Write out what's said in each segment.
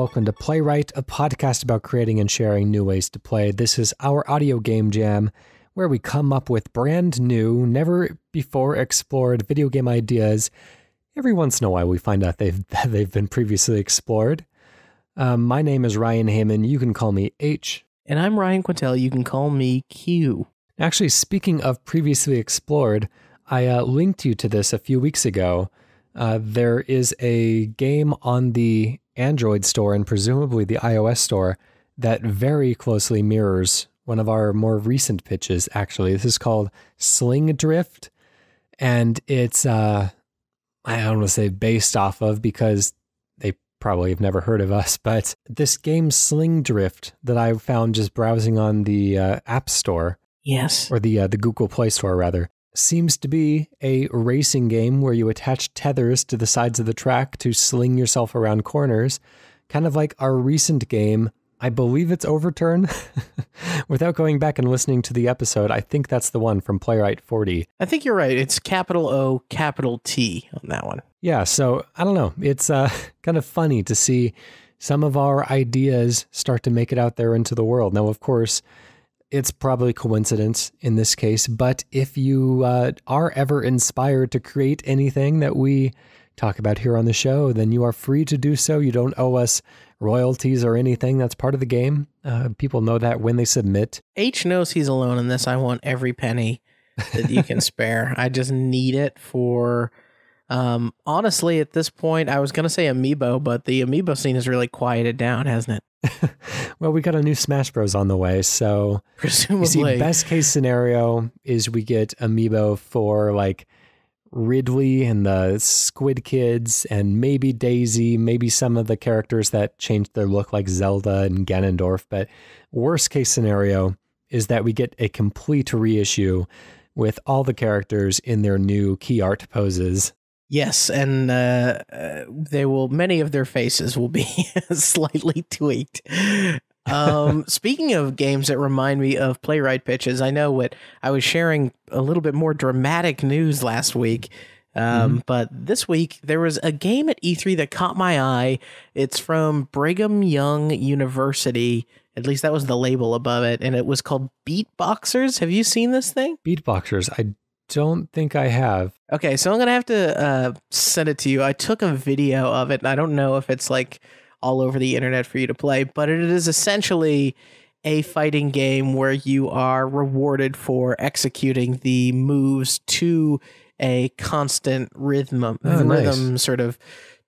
welcome to Playwright, a podcast about creating and sharing new ways to play. This is our audio game jam, where we come up with brand new, never before explored video game ideas. Every once in a while we find out they've been previously explored. My name is Ryan Hamann. You can call me H. And I'm Ryan Quintal. You can call me Q. Actually, speaking of previously explored, I linked you to this a few weeks ago. There is a game on the Android store and presumably the iOS store that very closely mirrors one of our more recent pitches, actually. This is called Sling Drift, and it's, I don't want to say based off of, because they probably have never heard of us, but this game Sling Drift that I found just browsing on the App Store. Yes. Or the Google Play Store, rather. Seems to be a racing game where you attach tethers to the sides of the track to sling yourself around corners, kind of like our recent game. I believe it's Overturn. Without going back and listening to the episode, I think that's the one from Playwright 40. I think you're right. It's capital O, capital T on that one. Yeah, so I don't know. It's kind of funny to see some of our ideas start to make it out there into the world. Now, of course, it's probably coincidence in this case, but if you are ever inspired to create anything that we talk about here on the show, then you are free to do so. You don't owe us royalties or anything. That's part of the game. People know that when they submit. H knows he's alone in this. I want every penny that you can spare. I just need it for... honestly, at this point, I was going to say Amiibo, but the Amiibo scene has really quieted down, hasn't it? Well, we got a new Smash Bros. On the way, so presumably. You see, best case scenario is we get Amiibo for like Ridley and the Squid Kids and maybe Daisy, maybe some of the characters that changed their look like Zelda and Ganondorf. But worst case scenario is that we get a complete reissue with all the characters in their new key art poses. Yes, and many of their faces will be slightly tweaked. Speaking of games that remind me of Playwright pitches, I know what I was sharing a little bit more dramatic news last week. But this week there was a game at E3 that caught my eye. It's from Brigham Young University. At least that was the label above it. And it was called Beatboxers. Have you seen this thing? Beatboxers. I don't think I have. Okay, so I'm going to have to send it to you. I took a video of it, and I don't know if it's like all over the internet for you to play, but it is essentially a fighting game where you are rewarded for executing the moves to a constant rhythm nice. Sort of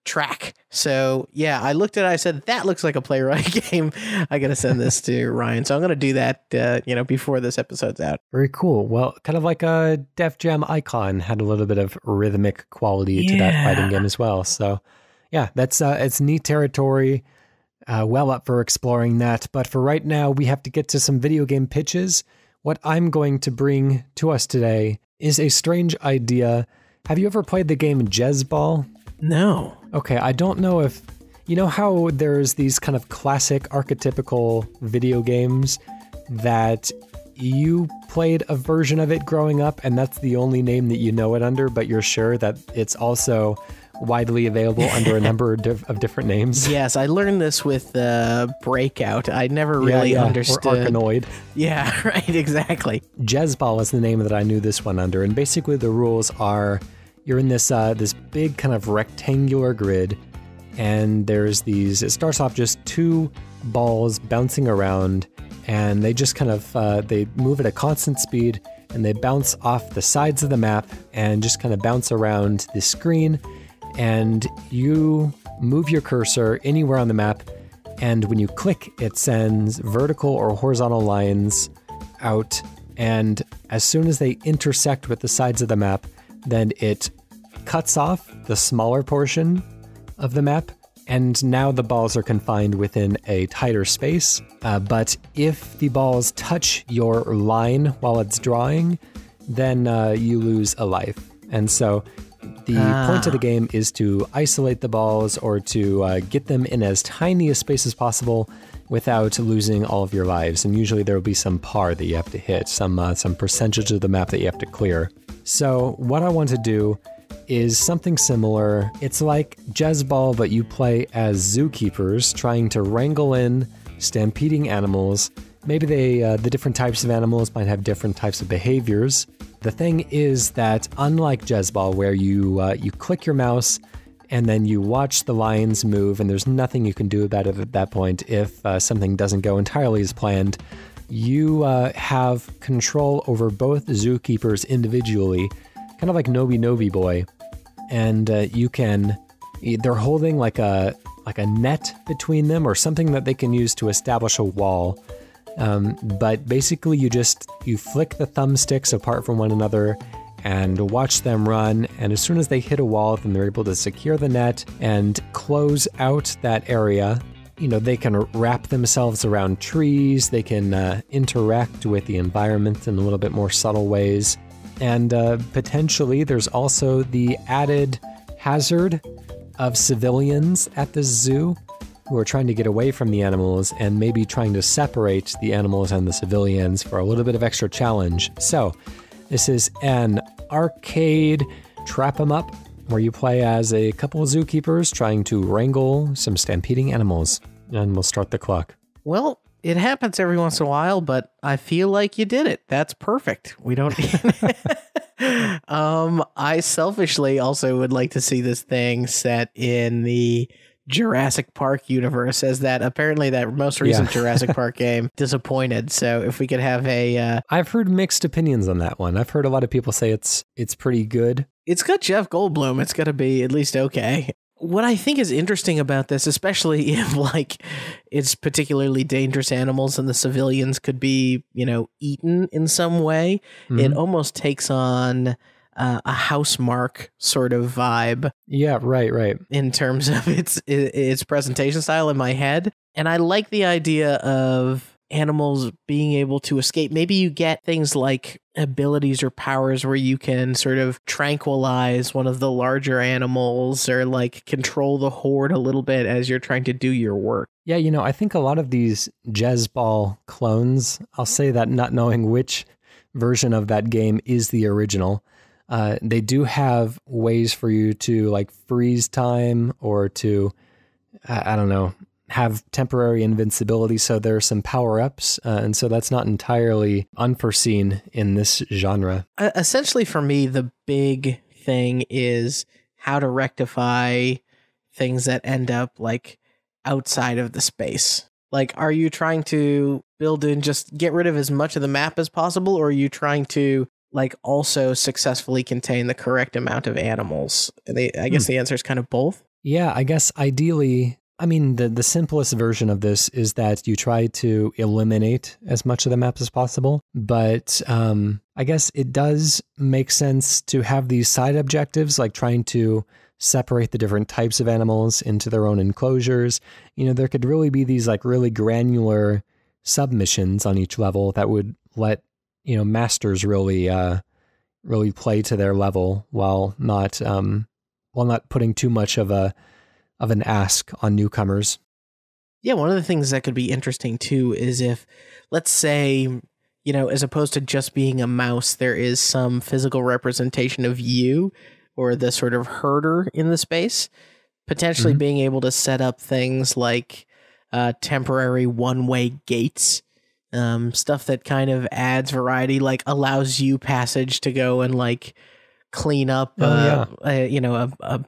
track. So yeah, I looked at it, I said, that looks like a Playwright game. I gotta send this to Ryan. So I'm gonna do that before this episode's out. Very cool. Well, kind of like a Def Jam Icon had a little bit of rhythmic quality to that fighting game as well. So yeah, that's it's neat territory. Well up for exploring that. But for right now, we have to get to some video game pitches. What I'm going to bring to us today is a strange idea. Have you ever played the game Jezzball? No. Okay, I don't know if... You know how there's these kind of classic archetypical video games that you played a version of it growing up and that's the only name that you know it under, but you're sure that it's also widely available under a number of different names? Yes, I learned this with Breakout. I never really understood. Or Arkanoid. Yeah, right, exactly. Jezzball is the name that I knew this one under, and basically the rules are... You're in this this big kind of rectangular grid, and there's these... It starts off just two balls bouncing around, and they just kind of... they move at a constant speed, and they bounce off the sides of the map, and just kind of bounce around the screen, and you move your cursor anywhere on the map, and when you click, it sends vertical or horizontal lines out, and as soon as they intersect with the sides of the map, then it cuts off the smaller portion of the map, and now the balls are confined within a tighter space. But if the balls touch your line while it's drawing, then you lose a life. And so the point of the game is to isolate the balls or to get them in as tiny a space as possible without losing all of your lives. And usually there will be some par that you have to hit, some percentage of the map that you have to clear. So what I want to do is something similar. It's like Jezball, but you play as zookeepers trying to wrangle in stampeding animals. Maybe the different types of animals might have different types of behaviors. The thing is that unlike Jezball, where you click your mouse and then you watch the lions move and there's nothing you can do about it at that point if something doesn't go entirely as planned, you have control over both zookeepers individually, kind of like Nobi Nobi Boy. And they're holding like a net between them or something that they can use to establish a wall. But basically you flick the thumbsticks apart from one another and watch them run, and as soon as they hit a wall, then they're able to secure the net and close out that area. You know, they can wrap themselves around trees, they can interact with the environment in a little bit more subtle ways, and potentially there's also the added hazard of civilians at the zoo who are trying to get away from the animals and maybe trying to separate the animals and the civilians for a little bit of extra challenge. So this is an arcade trap 'em up where you play as a couple of zookeepers trying to wrangle some stampeding animals. And we'll start the clock. Well, it happens every once in a while, but I feel like you did it. That's perfect. We don't... I selfishly also would like to see this thing set in the Jurassic Park universe, as that apparently that most recent Jurassic Park game disappointed. So if we could have a I've heard mixed opinions on that one. I've heard a lot of people say it's pretty good. It's got Jeff Goldblum. It's got to be at least okay. What I think is interesting about this, especially if like it's particularly dangerous animals and the civilians could be, you know, eaten in some way, it almost takes on a Housemarque sort of vibe. Yeah, right. In terms of its presentation style in my head. And I like the idea of animals being able to escape. Maybe you get things like abilities or powers where you can sort of tranquilize one of the larger animals or like control the horde a little bit as you're trying to do your work. Yeah, you know, I think a lot of these Jezball clones, I'll say that not knowing which version of that game is the original, they do have ways for you to like freeze time or to, I don't know, have temporary invincibility. So there are some power-ups. And so that's not entirely unforeseen in this genre. Essentially for me, the big thing is how to rectify things that end up like outside of the space. Like, are you trying to build in, just get rid of as much of the map as possible? Or are you trying to like also successfully contain the correct amount of animals? And I guess the answer is kind of both. Yeah, I guess ideally, I mean, the simplest version of this is that you try to eliminate as much of the map as possible. But I guess it does make sense to have these side objectives, like trying to separate the different types of animals into their own enclosures. You know, there could really be these like really granular submissions on each level that would let, you know, masters really play to their level while not putting too much of an ask on newcomers. Yeah, one of the things that could be interesting too is if, let's say, you know, as opposed to just being a mouse, there is some physical representation of you or the sort of herder in the space, potentially being able to set up things like temporary one-way gates, stuff that kind of adds variety, like allows you passage to go and like clean up, you know, a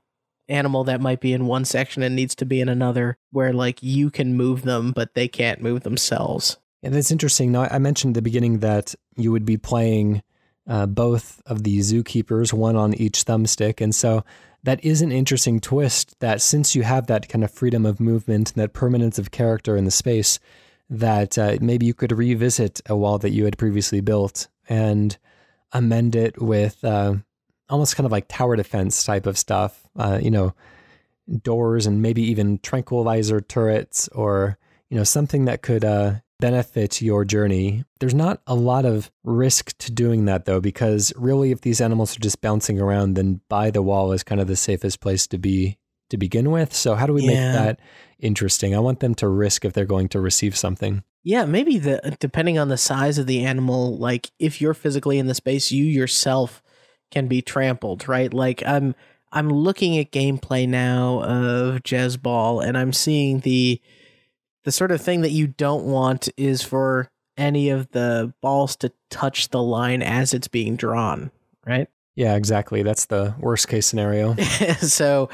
animal that might be in one section and needs to be in another, where like you can move them, but they can't move themselves. And it's interesting. Now, I mentioned at the beginning that you would be playing both of the zookeepers, one on each thumbstick. And so that is an interesting twist, that since you have that kind of freedom of movement, that permanence of character in the space, that maybe you could revisit a wall that you had previously built and amend it with almost kind of like tower defense type of stuff, you know, doors and maybe even tranquilizer turrets, or, you know, something that could benefit your journey. There's not a lot of risk to doing that though, because really if these animals are just bouncing around, then by the wall is kind of the safest place to be to begin with. So how do we make that interesting? I want them to risk if they're going to receive something. Yeah, maybe depending on the size of the animal, like if you're physically in the space, you yourself can be trampled, right? Like I'm I'm looking at gameplay now of Jez Ball, and I'm seeing the sort of thing that you don't want is for any of the balls to touch the line as it's being drawn, right? Yeah, exactly. That's the worst case scenario. So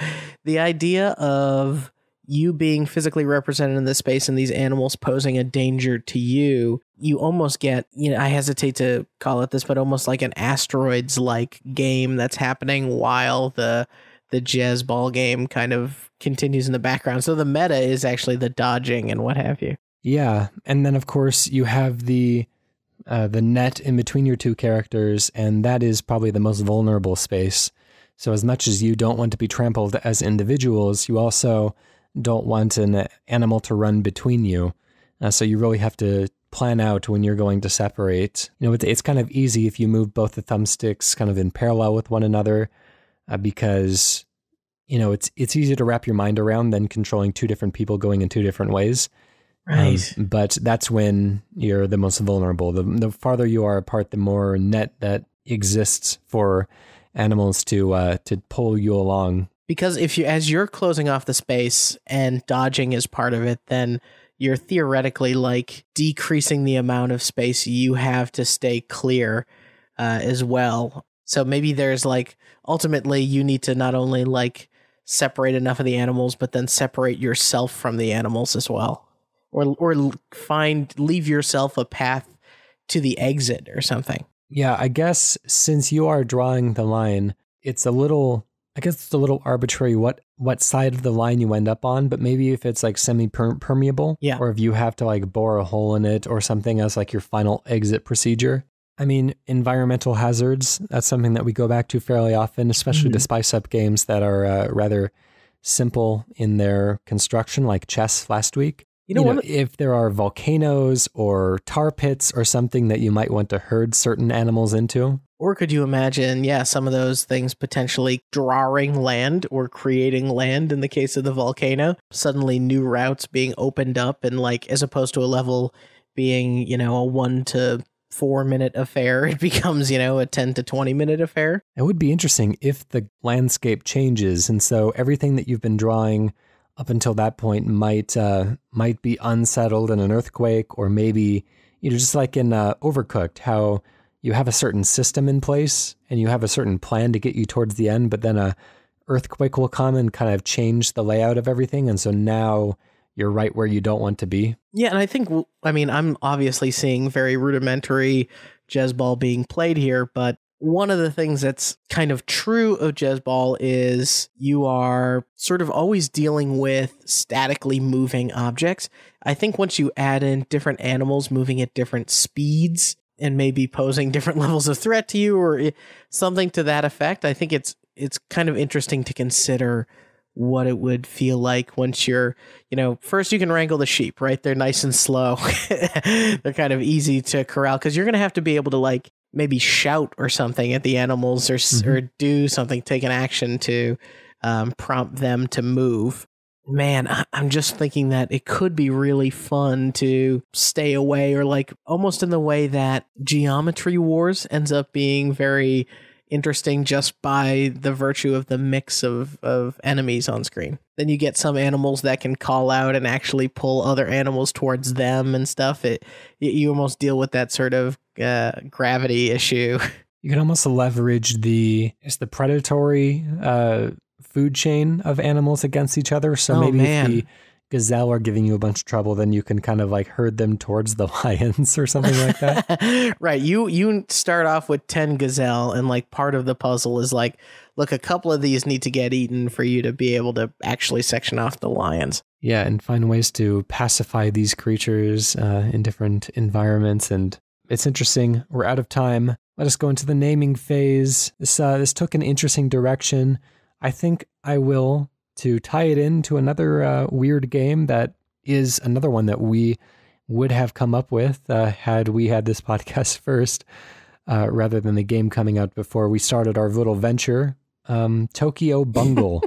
the idea of you being physically represented in this space and these animals posing a danger to you, you almost get, I hesitate to call it this, but almost like an Asteroids-like game that's happening while the Jez Ball game kind of continues in the background. So the meta is actually the dodging and what have you. Yeah, and then of course you have the net in between your two characters, and that is probably the most vulnerable space. So as much as you don't want to be trampled as individuals, you also don't want an animal to run between you. So you really have to plan out when you're going to separate. It's kind of easy if you move both the thumbsticks kind of in parallel with one another, because it's easier to wrap your mind around than controlling two different people going in two different ways. Right. But that's when you're the most vulnerable. The farther you are apart, the more net that exists for animals to pull you along. Because as you're closing off the space and dodging is part of it, then you're theoretically like decreasing the amount of space you have to stay clear as well. So maybe there's like, ultimately you need to not only like separate enough of the animals, but then separate yourself from the animals as well. Or leave yourself a path to the exit or something. Yeah, I guess since you are drawing the line, it's a little arbitrary what side of the line you end up on, but maybe if it's like semi-permeable, yeah, or if you have to like bore a hole in it or something as like your final exit procedure. I mean, environmental hazards, that's something that we go back to fairly often, especially to spice up games that are rather simple in their construction, like chess last week. If there are volcanoes or tar pits or something that you might want to herd certain animals into. Or could you imagine, some of those things potentially drawing land or creating land in the case of the volcano, suddenly new routes being opened up, and like, as opposed to a level being, a 1 to 4 minute affair, it becomes, a 10 to 20 minute affair. It would be interesting if the landscape changes, and so everything that you've been drawing up until that point might be unsettled in an earthquake, or maybe, just like in Overcooked, how you have a certain system in place and you have a certain plan to get you towards the end, but then a earthquake will come and kind of change the layout of everything, and so now you're right where you don't want to be. Yeah, and I think, I'm obviously seeing very rudimentary Jez Ball being played here, but one of the things that's kind of true of Jez Ball is you are sort of always dealing with statically moving objects. I think once you add in different animals moving at different speeds and maybe posing different levels of threat to you or something to that effect, I think it's kind of interesting to consider what it would feel like once you're, first you can wrangle the sheep, right? They're nice and slow. They're kind of easy to corral because you're going to have to be able to like maybe shout or something at the animals or do something, take an action to prompt them to move. Man, I'm just thinking that it could be really fun to stay away, or like almost in the way that Geometry Wars ends up being very interesting just by the virtue of the mix of enemies on screen. Then you get some animals that can call out and actually pull other animals towards them and stuff. You almost deal with that sort of gravity issue. You can almost leverage the predatory food chain of animals against each other. So if the gazelle are giving you a bunch of trouble, then you can kind of like herd them towards the lions or something like that. Right. You start off with 10 gazelle, and like part of the puzzle is like, look, a couple of these need to get eaten for you to be able to actually section off the lions. Yeah, and find ways to pacify these creatures in different environments. And it's interesting. We're out of time. Let us go into the naming phase. This took an interesting direction. I think I will, to tie it into another weird game that is another one that we would have come up with had we had this podcast first, rather than the game coming out before we started our little venture, Tokyo Bungle.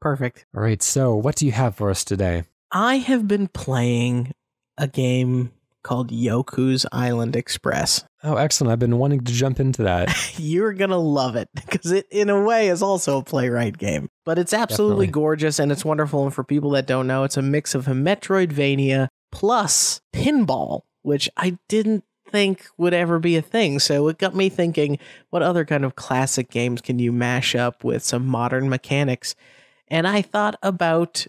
Perfect. All right, so what do you have for us today? I have been playing a game called Yoku's Island Express. Oh, excellent. I've been wanting to jump into that. You're going to love it because it, in a way, is also a playwright game. But it's absolutely gorgeous and it's wonderful. And for people that don't know, it's a mix of a Metroidvania plus pinball, which I didn't think would ever be a thing. So it got me thinking, what other kind of classic games can you mash up with some modern mechanics? And I thought about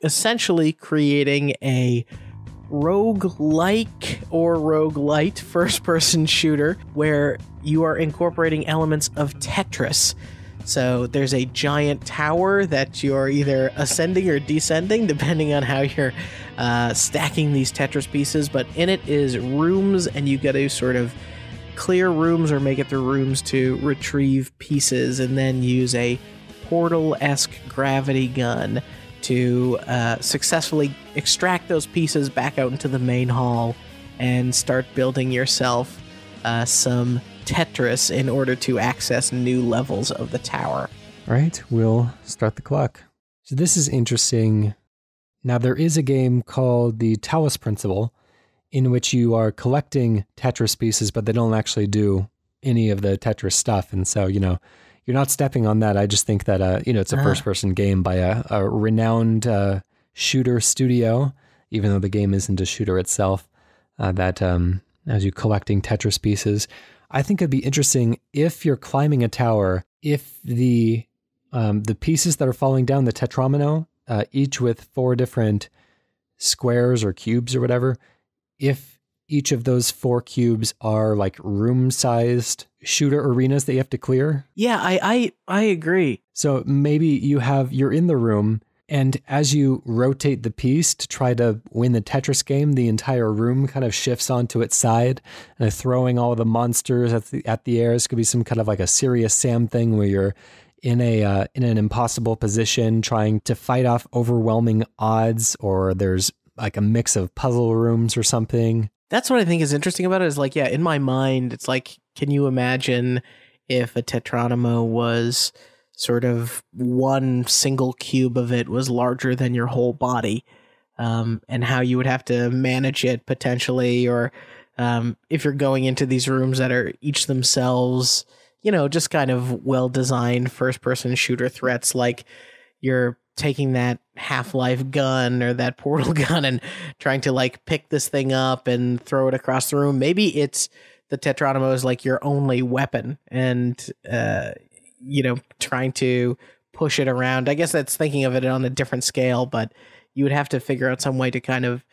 essentially creating a roguelike or roguelite first-person shooter where you are incorporating elements of Tetris. So there's a giant tower that you're either ascending or descending, depending on how you're stacking these Tetris pieces. But in it is rooms, and you got to sort of clear rooms or make it through rooms to retrieve pieces, and then use a Portal-esque gravity gun to successfully extract those pieces back out into the main hall and start building yourself some Tetris in order to access new levels of the tower. All right, we'll start the clock. So this is interesting. Now, there is a game called the Talos Principle in which you are collecting Tetris pieces, but they don't actually do any of the Tetris stuff. And so, you're not stepping on that. I just think that, it's a first-person game by a renowned shooter studio, even though the game isn't a shooter itself, that as you're collecting Tetris pieces. I think it'd be interesting if you're climbing a tower, if the pieces that are falling down, the tetromino, each with 4 different squares or cubes or whatever, if each of those 4 cubes are like room-sized shooter arenas that you have to clear. Yeah, I agree. So maybe you're in the room, and as you rotate the piece to try to win the Tetris game, the entire room kind of shifts onto its side, and throwing all the monsters at the air. This could be some kind of like a Serious Sam thing where you're in an impossible position trying to fight off overwhelming odds, or there's like a mix of puzzle rooms or something. That's what I think is interesting about it, is like, yeah, in my mind, it's like, can you imagine if a Tetronimo was sort of one single cube of it was larger than your whole body, and how you would have to manage it potentially, or if you're going into these rooms that are each themselves, just kind of well-designed first-person shooter threats, like you're taking that Half-Life gun or that Portal gun and trying to like pick this thing up and throw it across the room. Maybe it's the Tetronimo is like your only weapon, and trying to push it around. I guess that's thinking of it on a different scale, but you would have to figure out some way to kind of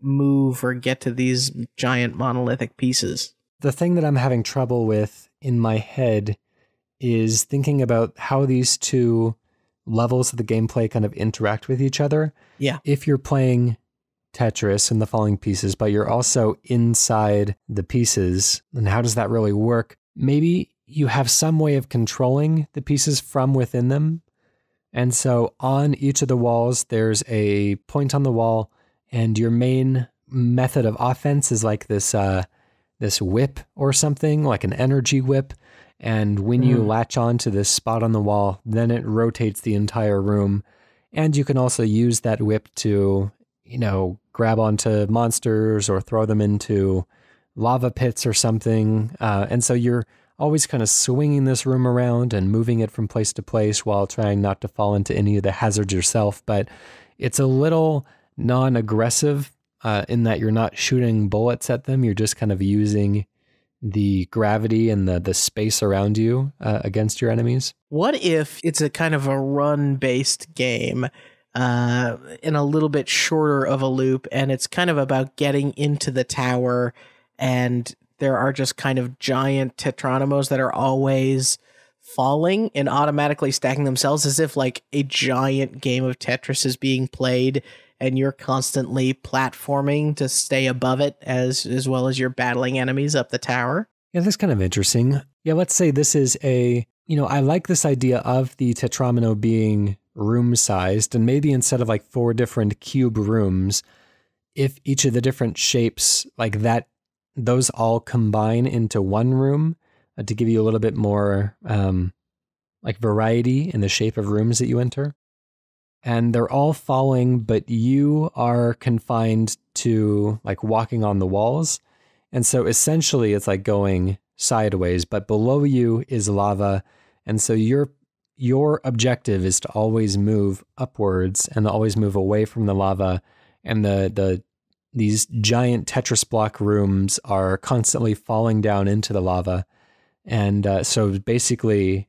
move or get to these giant monolithic pieces. The thing that I'm having trouble with in my head is thinking about how these two levels of the gameplay kind of interact with each other. Yeah. If you're playing Tetris and the falling pieces, but you're also inside the pieces, then how does that really work? Maybe you have some way of controlling the pieces from within them. And so on each of the walls, there's a point on the wall, and your main method of offense is like this whip or something, like an energy whip. And when you latch on to this spot on the wall, then it rotates the entire room. And you can also use that whip to, grab onto monsters or throw them into lava pits or something. And so you're always kind of swinging this room around and moving it from place to place while trying not to fall into any of the hazards yourself. But it's a little non-aggressive in that you're not shooting bullets at them. You're just kind of using the gravity and the space around you against your enemies. What if it's a kind of a run-based game in a little bit shorter of a loop, and it's kind of about getting into the tower, and there are just kind of giant Tetronimos that are always falling and automatically stacking themselves, as if like a giant game of Tetris is being played and you're constantly platforming to stay above it as well as you're battling enemies up the tower. Yeah, that's kind of interesting. Yeah, let's say this is I like this idea of the Tetramino being room-sized, and maybe instead of like 4 different cube rooms, if each of the different shapes like that, those all combine into one room to give you a little bit more like variety in the shape of rooms that you enter. And they're all falling, but you are confined to like walking on the walls. And so essentially it's like going sideways, but below you is lava. And so your objective is to always move upwards and always move away from the lava. And these giant Tetris block rooms are constantly falling down into the lava. And so basically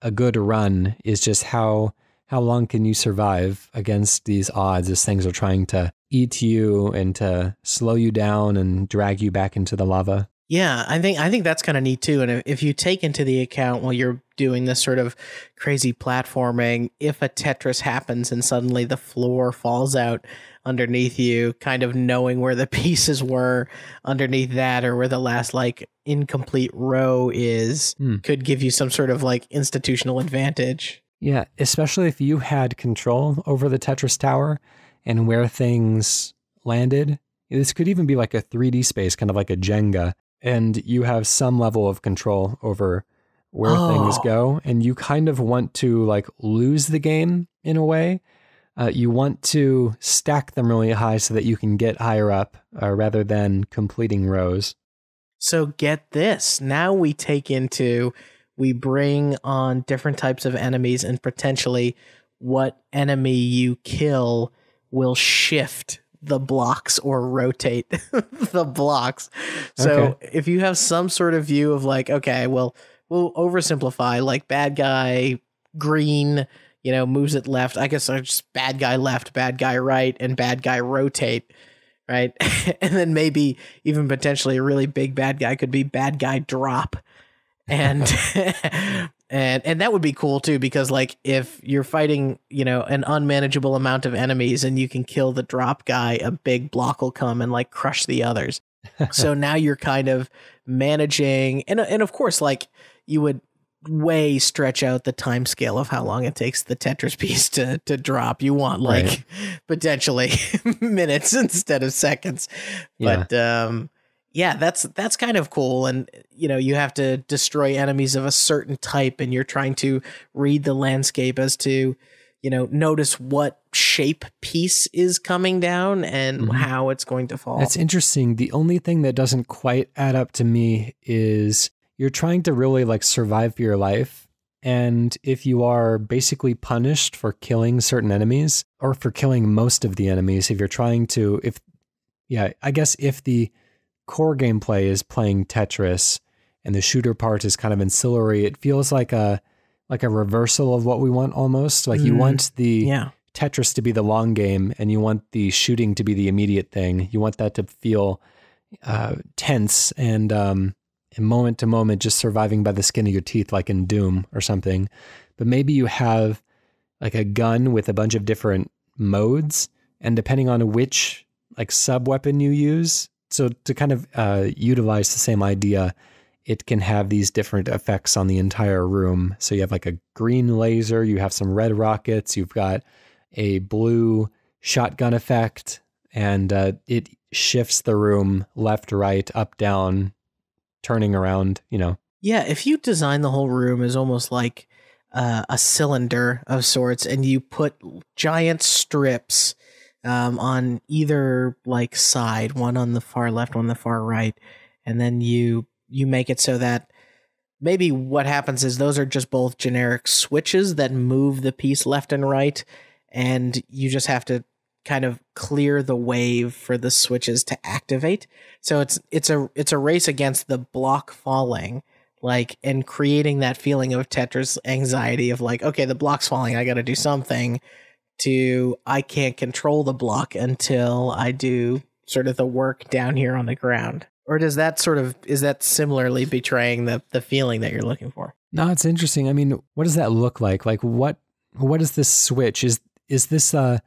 a good run is just how long can you survive against these odds as things are trying to eat you and to slow you down and drag you back into the lava. Yeah, I think that's kind of neat too. And if you take into the account while you're doing this sort of crazy platforming, if a Tetris happens and suddenly the floor falls out underneath you, kind of knowing where the pieces were underneath that or where the last like incomplete row is could give you some sort of like institutional advantage. Yeah, especially if you had control over the Tetris tower and where things landed. This could even be like a 3D space, kind of like a Jenga. And you have some level of control over where things go. And you kind of want to like lose the game in a way. You want to stack them really high so that you can get higher up rather than completing rows. So get this. Now we bring on different types of enemies, and potentially what enemy you kill will shift the blocks or rotate the blocks. So if you have some sort of view of like, okay, well, we'll oversimplify, like bad guy green, moves it left. I guess I just bad guy left, bad guy right, and bad guy rotate, right? And then maybe even potentially a really big bad guy could be bad guy drop. And and that would be cool too, because like if you're fighting, an unmanageable amount of enemies and you can kill the drop guy, a big block will come and like crush the others. So now you're kind of managing, and of course, like you would way stretch out the time scale of how long it takes the Tetris piece to drop. You want like potentially minutes instead of seconds. Yeah. But yeah, that's kind of cool. And, you have to destroy enemies of a certain type, and you're trying to read the landscape as to, notice what shape piece is coming down and how it's going to fall. That's interesting. The only thing that doesn't quite add up to me is you're trying to really like survive for your life. And if you are basically punished for killing certain enemies or for killing most of the enemies, if you're trying to, I guess if the core gameplay is playing Tetris and the shooter part is kind of ancillary, it feels like a reversal of what we want almost. Like you want the Tetris to be the long game and you want the shooting to be the immediate thing. You want that to feel tense and moment to moment, just surviving by the skin of your teeth, like in Doom or something. But maybe you have like a gun with a bunch of different modes, and depending on which like sub weapon you use, so to kind of utilize the same idea, it can have these different effects on the entire room. So you have like a green laser, you have some red rockets, you've got a blue shotgun effect, and it shifts the room left, right, up, down, turning around, Yeah, if you design the whole room as almost like a cylinder of sorts, and you put giant strips on either like side, one on the far left, one on the far right, and then you make it so that maybe what happens is those are just both generic switches that move the piece left and right, and you just have to kind of clear the wave for the switches to activate. So it's a race against the block falling, like, and creating that feeling of Tetris anxiety of like, okay, the block's falling, I got to do something, to I can't control the block until I do sort of the work down here on the ground. Or is that similarly betraying the feeling that you're looking for? No, it's interesting. I mean, what does that look like? Like what is this switch? Is this are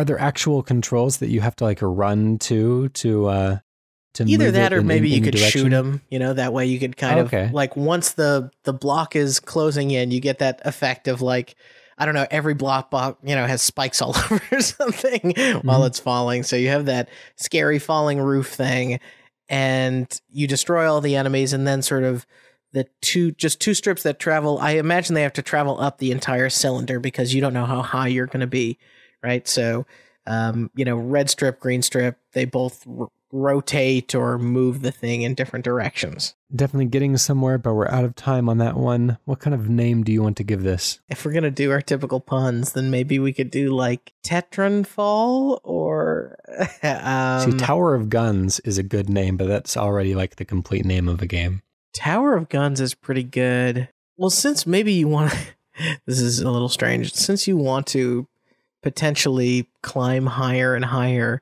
there actual controls that you have to like run to either that, or maybe you could shoot them, that way you could kind of like, once the block is closing in, you get that effect of like, I don't know, every block, has spikes all over or something while it's falling. So you have that scary falling roof thing, and you destroy all the enemies, and then sort of the two strips that travel. I imagine they have to travel up the entire cylinder because you don't know how high you're going to be, right? So red strip, green strip, they both rotate or move the thing in different directions. Definitely getting somewhere, but we're out of time on that one. What kind of name do you want to give this? If we're going to do our typical puns, then maybe we could do like Tetronfall or... See, Tower of Guns is a good name, but that's already like the complete name of a game. Tower of Guns is pretty good. Well, since maybe you want to... This is a little strange. Since you want to potentially climb higher and higher,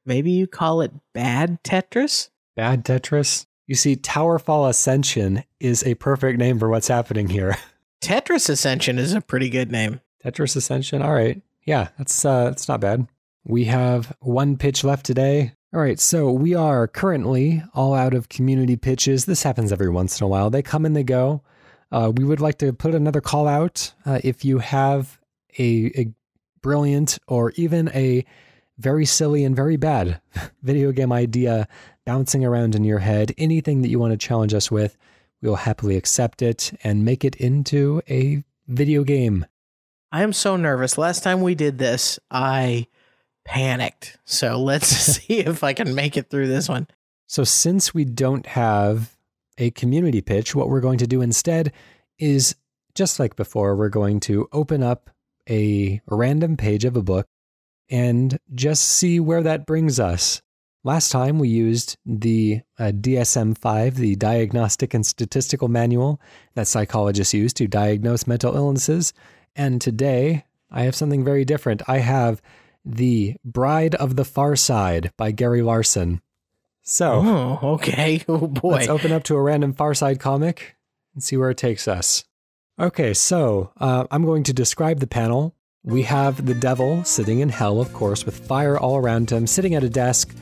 maybe you call it Bad Tetris? Bad Tetris? You see, Towerfall Ascension is a perfect name for what's happening here. Tetris Ascension is a pretty good name. Tetris Ascension? All right. Yeah, that's not bad. We have one pitch left today. All right, so we are currently all out of community pitches. This happens every once in a while. They come and they go. We would like to put another call out. If you have a brilliant or even a very silly and very bad video game idea bouncing around in your head, anything that you want to challenge us with, we will happily accept it and make it into a video game. I am so nervous. Last time we did this, I panicked. So let's see if I can make it through this one. So since we don't have a community pitch, what we're going to do instead is, just like before, we're going to open up a random page of a book and just see where that brings us. Last time we used the DSM-5, the Diagnostic and Statistical Manual that psychologists use to diagnose mental illnesses. And today I have something very different. I have The Bride of the Far Side by Gary Larson. So, okay. Oh boy. Let's open up to a random Far Side comic and see where it takes us. Okay, so I'm going to describe the panel. We have the devil sitting in hell, of course, with fire all around him, sitting at a desk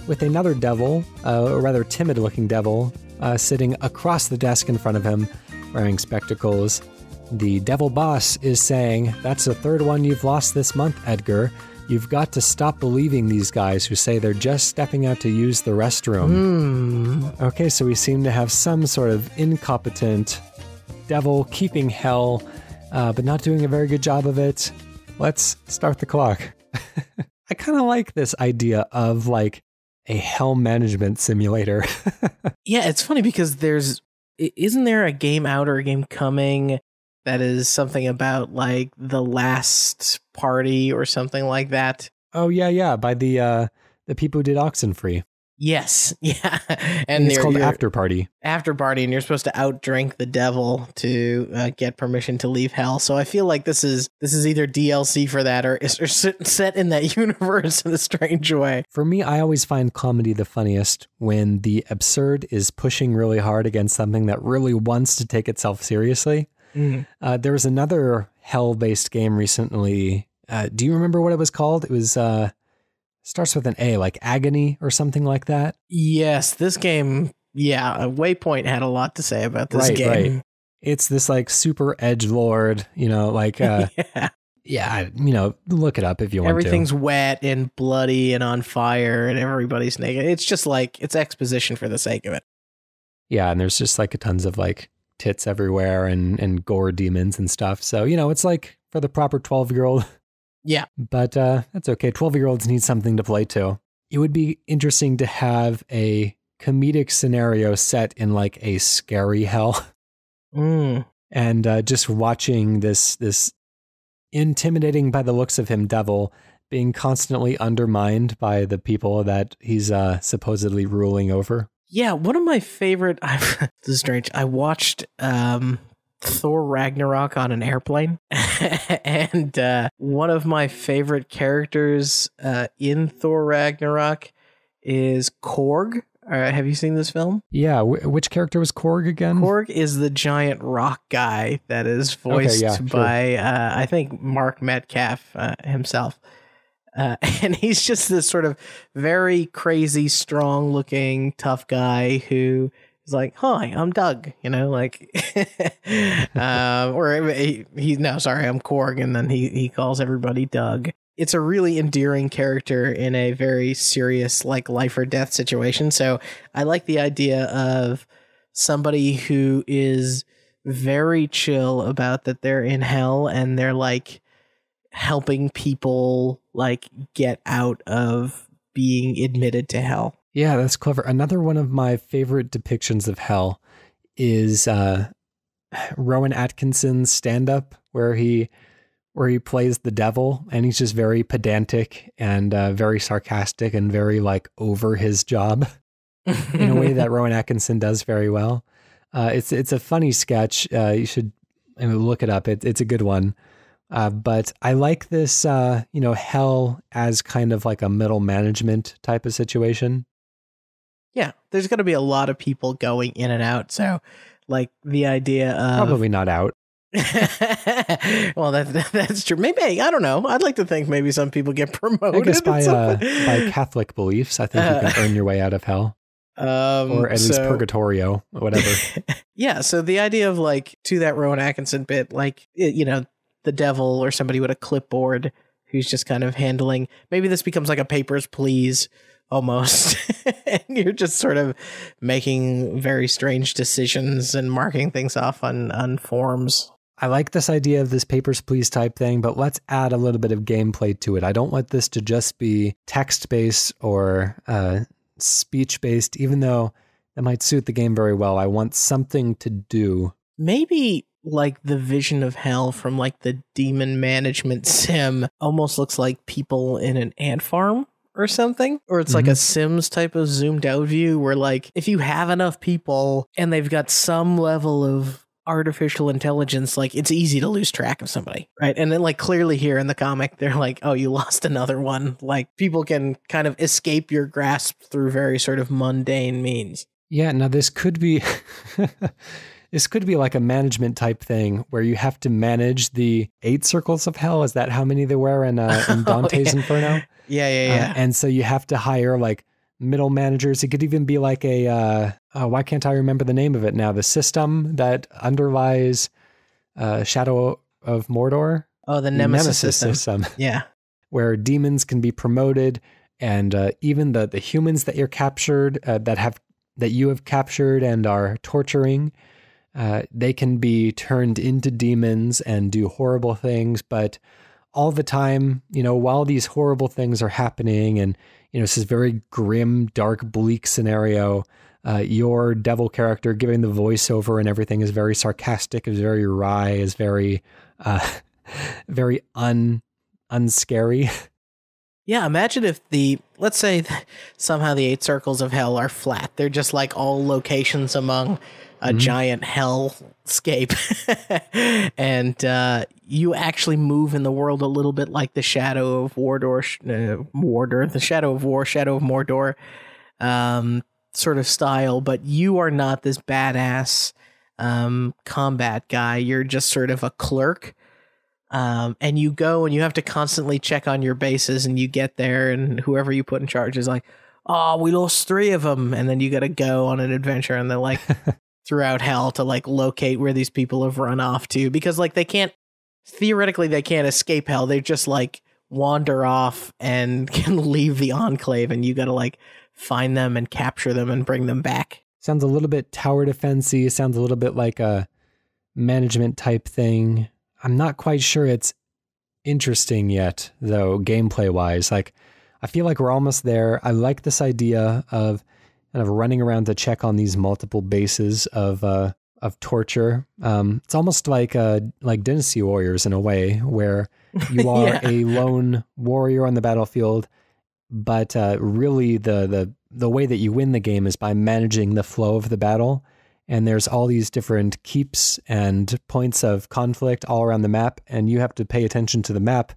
with another devil, a rather timid-looking devil, sitting across the desk in front of him, wearing spectacles. The devil boss is saying, "That's the third one you've lost this month, Edgar. You've got to stop believing these guys who say they're just stepping out to use the restroom." Okay, so we seem to have some sort of incompetent devil keeping hell, but not doing a very good job of it. Let's start the clock. I kind of like this idea of like a hell management simulator. Yeah, it's funny because isn't there a game out or a game coming that is something about like the last party or something like that? Oh yeah, by the people who did Oxenfree. Yes, yeah, and it's called After Party. After Party, and you're supposed to outdrink the devil to get permission to leave hell. So I feel like this is either DLC for that or set in that universe in a strange way. For me, I always find comedy the funniest when the absurd is pushing really hard against something that really wants to take itself seriously. There was another hell-based game recently. Do you remember what it was called? It was starts with an A, like Agony or something like that. Yes, this game. Yeah, Waypoint had a lot to say about this game. Right. It's this like super edgelord, like yeah, look it up if you want to. Everything's wet and bloody and on fire and everybody's naked. It's just like it's exposition for the sake of it. Yeah, and there's just like tons of like tits everywhere and gore demons and stuff. So, it's like for the proper 12-year-old. Yeah. But that's okay. 12-year-olds need something to play to. It would be interesting to have a comedic scenario set in like a scary hell. And just watching this intimidating by the looks of him devil being constantly undermined by the people that he's supposedly ruling over. Yeah, one of my favorite... this is strange. I watched Thor Ragnarok on an airplane. And one of my favorite characters in Thor Ragnarok is Korg. Have you seen this film? Yeah, which character was Korg again? Korg is the giant rock guy that is voiced by, I think, Mark Metcalf himself. And he's just this sort of very crazy, strong-looking, tough guy who is like, "Hi, I'm Doug," like, I'm Korg, and then he calls everybody Doug. It's a really endearing character in a very serious, like, life or death situation. So I like the idea of somebody who is very chill about that they're in hell and they're like helping people like get out of being admitted to hell. Yeah, that's clever. Another one of my favorite depictions of hell is Rowan Atkinson's stand-up where he plays the devil, and he's just very pedantic and very sarcastic and very like over his job in a way that Rowan Atkinson does very well. It's a funny sketch. You should look it up. It's a good one. But I like this, hell as kind of like a middle management type of situation. Yeah, there's going to be a lot of people going in and out. So, like the idea of probably not out. Well, that's true. Maybe, I don't know. I'd like to think maybe some people get promoted. I guess by Catholic beliefs, I think you can earn your way out of hell. Or at least purgatorio, whatever. Yeah, so the idea of like, to that Rowan Atkinson bit, like, the devil or somebody with a clipboard who's just kind of handling, maybe this becomes like a Papers, Please almost. And you're just sort of making very strange decisions and marking things off on forms. I like this idea of this Papers, Please type thing, but let's add a little bit of gameplay to it. I don't want this to just be text-based or speech-based, even though that might suit the game very well. I want something to do. Maybe like the vision of hell from like the demon management sim almost looks like people in an ant farm or something, or it's like a Sims type of zoomed out view where like if you have enough people and they've got some level of artificial intelligence, like it's easy to lose track of somebody, right? And then like clearly here in the comic they're like, oh, you lost another one. Like people can kind of escape your grasp through very sort of mundane means. Yeah, now this could be this could be like a management type thing where you have to manage the 8 circles of hell. Is that how many there were in Dante's Inferno? Yeah. And so you have to hire like middle managers. It could even be like a, why can't I remember the name of it now? The system that underlies Shadow of Mordor. Oh, the Nemesis system. Yeah. Where demons can be promoted, and even the humans that you're captured, that you have captured and are torturing, they can be turned into demons and do horrible things. But all the time, while these horrible things are happening, and it's this very grim, dark, bleak scenario, your devil character giving the voiceover and everything is very sarcastic, is very wry, is very very unscary. Yeah, imagine if let's say somehow the 8 circles of hell are flat. They're just like all locations among a giant hellscape. And you actually move in the world a little bit like the Shadow of Mordor, the Shadow of War, Shadow of Mordor sort of style, but you are not this badass combat guy. You're just sort of a clerk. And you go and you have to constantly check on your bases, and you get there and whoever you put in charge is like, oh, we lost 3 of them. And then you got to go on an adventure and they're like throughout hell to like locate where these people have run off to, because like they can't escape hell. They just like wander off and can leave the enclave, and you got to like find them and capture them and bring them back. Sounds a little bit tower defense-y. Sounds a little bit like a management type thing. I'm not quite sure it's interesting yet, though, gameplay-wise. Like, I feel like we're almost there. I like this idea of kind of running around to check on these multiple bases of torture. It's almost like Dynasty Warriors in a way, where you are a lone warrior on the battlefield, but really the way that you win the game is by managing the flow of the battle. And there's all these different keeps and points of conflict all around the map, and you have to pay attention to the map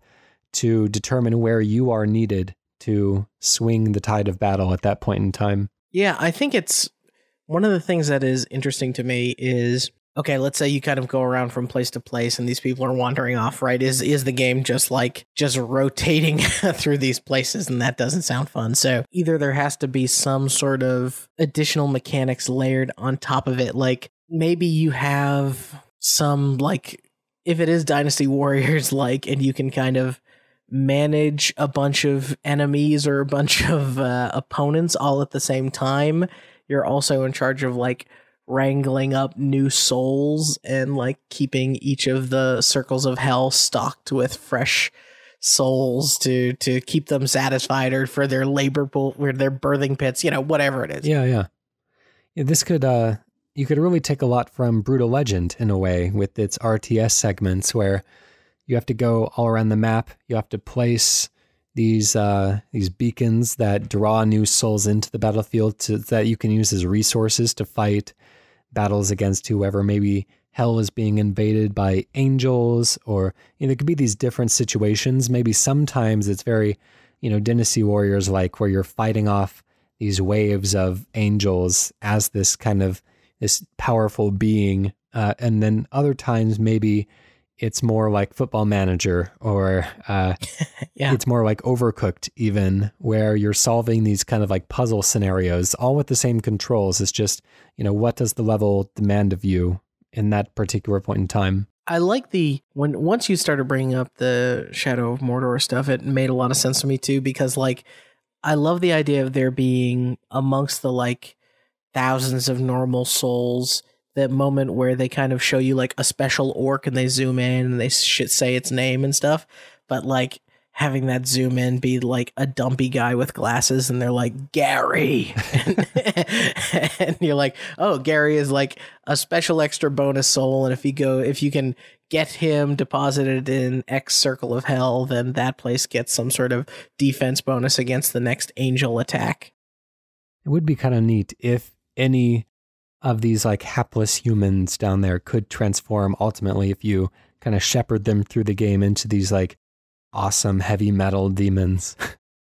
to determine where you are needed to swing the tide of battle at that point in time. Yeah, I think it's one of the things that is interesting to me is, okay, let's say you kind of go around from place to place and these people are wandering off, right? Is the game just rotating through these places, and that doesn't sound fun. So either there has to be some sort of additional mechanics layered on top of it. Like maybe you have some, like, if it is Dynasty Warriors, like, and you can kind of manage a bunch of enemies or a bunch of opponents all at the same time. You're also in charge of like wrangling up new souls and like keeping each of the circles of hell stocked with fresh souls to keep them satisfied, or for their labor pool, or their birthing pits, whatever it is. Yeah, this could you could really take a lot from Brutal Legend in a way, with its RTS segments where you have to go all around the map. You have to place these beacons that draw new souls into the battlefield that you can use as resources to fight battles against whoever. Maybe hell is being invaded by angels, or there could be these different situations. Maybe sometimes it's very, Dynasty Warriors like, where you're fighting off these waves of angels as this kind of this powerful being, and then other times maybe it's more like Football Manager, or it's more like Overcooked even, where you're solving these kind of like puzzle scenarios, all with the same controls. It's just, what does the level demand of you in that particular point in time? I like once you started bringing up the Shadow of Mordor stuff, it made a lot of sense to me too, because like, I love the idea of there being, amongst the like thousands of normal souls, that moment where they kind of show you like a special orc and they zoom in and they say its name and stuff. But like having that zoom in be like a dumpy guy with glasses and they're like, Gary. And you're like, oh, Gary is like a special extra bonus soul. And if you can get him deposited in X circle of hell, then that place gets some sort of defense bonus against the next angel attack. It would be kind of neat if any of these like hapless humans down there could transform ultimately, if you kind of shepherd them through the game into these like awesome heavy metal demons.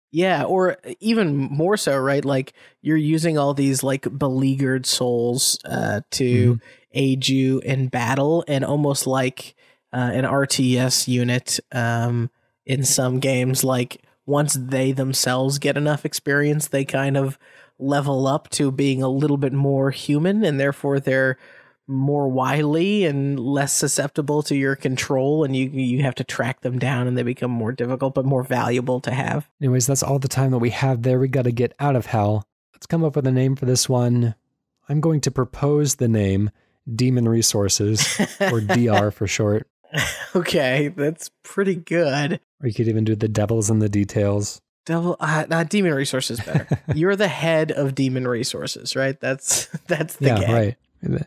Yeah, or even more so, right? Like you're using all these like beleaguered souls to aid you in battle, and almost like an RTS unit in some games, like once they themselves get enough experience, they kind of level up to being a little bit more human, and therefore they're more wily and less susceptible to your control, and you have to track them down, and they become more difficult but more valuable to have. Anyways, that's all the time that we have there. We got to get out of hell. Let's come up with a name for this one. I'm going to propose the name Demon Resources, or DR for short. Okay, that's pretty good. Or you could even do the Devils in the Details. Demon Resources better. You're the head of Demon Resources, right? That's the gag. Right.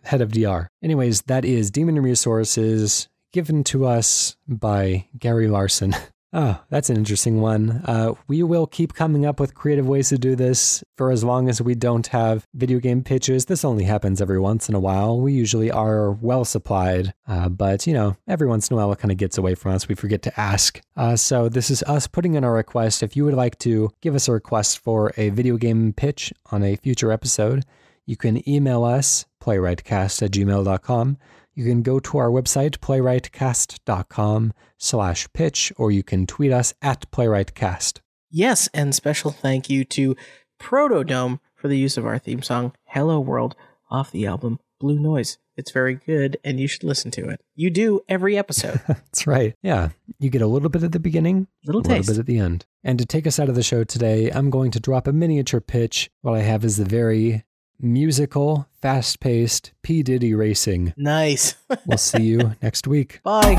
Head of DR. Anyways, that is Demon Resources, given to us by Gary Larson. Oh, that's an interesting one. We will keep coming up with creative ways to do this for as long as we don't have video game pitches. This only happens every once in a while. We usually are well supplied, but every once in a while it kind of gets away from us. We forget to ask. So this is us putting in our request. If you would like to give us a request for a video game pitch on a future episode, you can email us, playwrightcast@gmail.com. You can go to our website, playwrightcast.com/pitch, or you can tweet us at playwrightcast. Yes, and special thank you to PROTODOME for the use of our theme song, Hello World, off the album Blue Noise. It's very good, and you should listen to it. You do every episode. That's right. Yeah. You get a little bit at the beginning, a little bit at the end. And to take us out of the show today, I'm going to drop a miniature pitch. What I have is the very musical, fast-paced P. Diddy Racing. Nice. We'll see you next week. Bye.